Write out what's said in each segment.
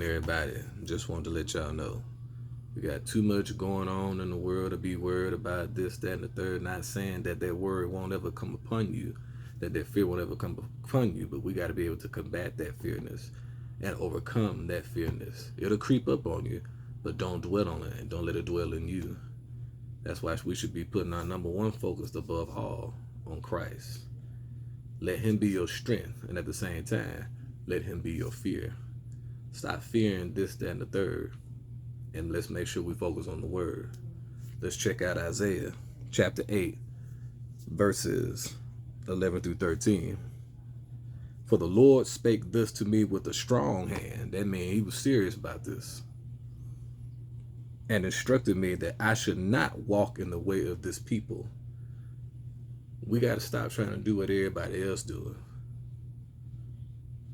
everybody. Just wanted to let y'all know. We got too much going on in the world to be worried about this, that, and the third. Not saying that that word won't ever come upon you, that that fear won't ever come upon you, but we got to be able to combat that fearness and overcome that fearness. It'll creep up on you, but don't dwell on it and don't let it dwell in you. That's why we should be putting our number one focus above all on Christ. Let Him be your strength, and at the same time, let Him be your fear. Stop fearing this, that, and the third, and let's make sure we focus on the Word. Let's check out Isaiah chapter 8, verses 11 through 13. For the Lord spake this to me with a strong hand. That means He was serious about this. And instructed me that I should not walk in the way of this people. We got to stop trying to do what everybody else doing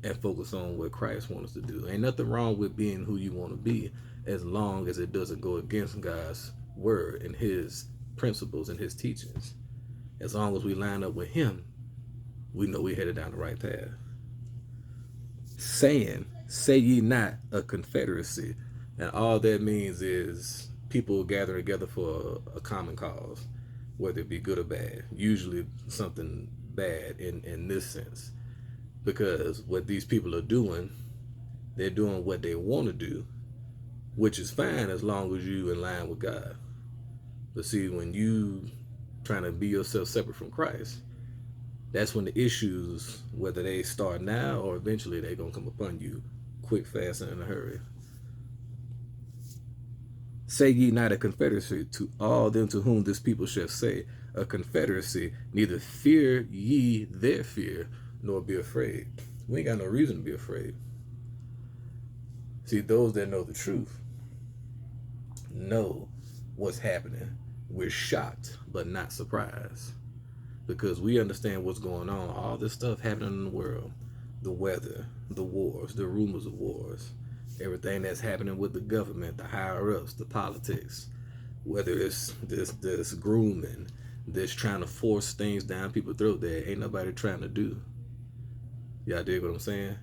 and focus on what Christ wants us to do. Ain't nothing wrong with being who you want to be, as long as it doesn't go against God's word and His principles and His teachings. As long as we line up with Him, we know we headed down the right path. Saying, say ye not a confederacy. And all that means is people gathering together for a common cause, whether it be good or bad. Usually something bad in this sense. Because what these people are doing, they're doing what they want to do, which is fine as long as you in line with God. But see, when you trying to be yourself separate from Christ, that's when the issues, whether they start now or eventually, they're going to come upon you quick, fast, and in a hurry. Say ye not a confederacy to all them to whom this people shall say, a confederacy, neither fear ye their fear, nor be afraid. We ain't got no reason to be afraid. See, those that know the truth know what's happening. We're shocked, but not surprised. Because we understand what's going on. All this stuff happening in the world. The weather, the wars, the rumors of wars. Everything that's happening with the government, the higher-ups, the politics. Whether it's this grooming, this trying to force things down people's throat that ain't nobody trying to do. Y'all dig what I'm saying?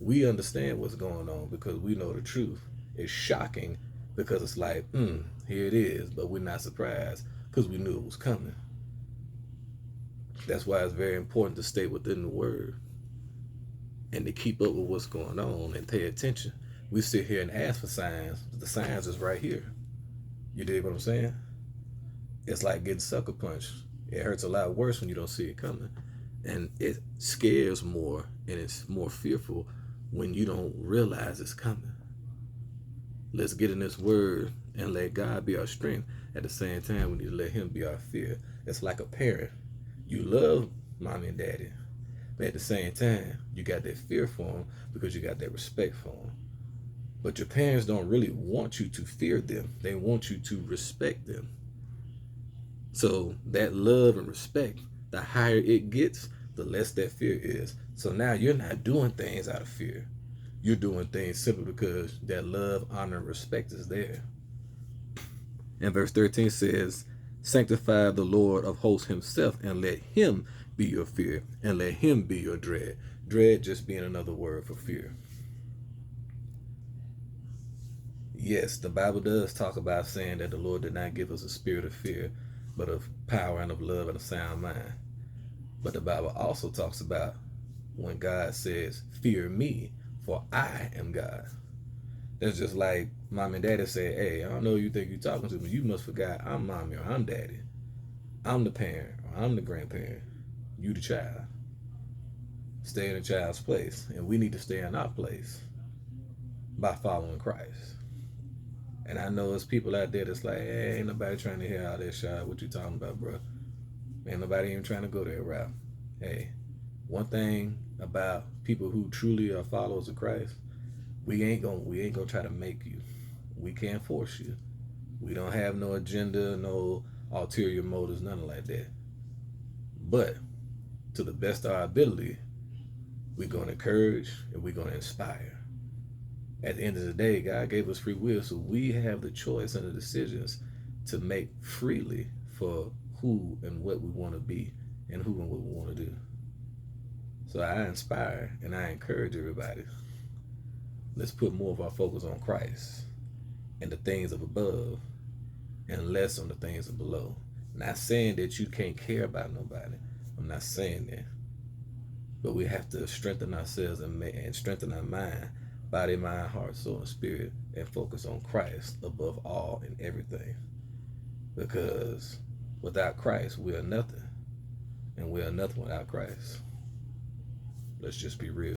We understand what's going on because we know the truth. It's shocking because it's like, here it is, but we're not surprised because we knew it was coming. That's why it's very important to stay within the Word and to keep up with what's going on and pay attention. We sit here and ask for signs, but the signs is right here. You dig what I'm saying? It's like getting sucker punched. It hurts a lot worse when you don't see it coming. And it scares more and it's more fearful when you don't realize it's coming. Let's get in this Word and let God be our strength. At the same time, we need to let Him be our fear. It's like a parent. You love mommy and daddy, but at the same time, you got that fear for them because you got that respect for them. But your parents don't really want you to fear them. They want you to respect them. So that love and respect, the higher it gets, the less that fear is. So now you're not doing things out of fear. You're doing things simply because that love, honor, and respect is there. And verse 13 says, sanctify the Lord of hosts Himself and let Him be your fear and let Him be your dread. Dread just being another word for fear. Yes, the Bible does talk about saying that the Lord did not give us a spirit of fear, but of power and of love and a sound mind. But the Bible also talks about when God says, fear me, for I am God. That's just like mom and daddy say, hey, I don't know who you think you're talking to, but you must forgot I'm mommy or I'm daddy. I'm the parent or I'm the grandparent. You the child. Stay in the child's place. And we need to stay in our place by following Christ. And I know there's people out there that's like, hey, ain't nobody trying to hear all that shit. What you talking about, bro? Ain't nobody even trying to go that route. Hey, one thing about people who truly are followers of Christ, we ain't gonna try to make you. We can't force you. We don't have no agenda, no ulterior motives, nothing like that. But to the best of our ability, we're gonna encourage and we're gonna inspire. At the end of the day, God gave us free will, so we have the choice and the decisions to make freely for who and what we want to be and who and what we want to do. So I inspire and I encourage everybody. Let's put more of our focus on Christ and the things of above and less on the things of below. Not saying that you can't care about nobody. I'm not saying that. But we have to strengthen ourselves and strengthen our mind, body, mind, heart, soul, and spirit, and focus on Christ above all and everything. Because without Christ, we are nothing. And we are nothing without Christ. Let's just be real.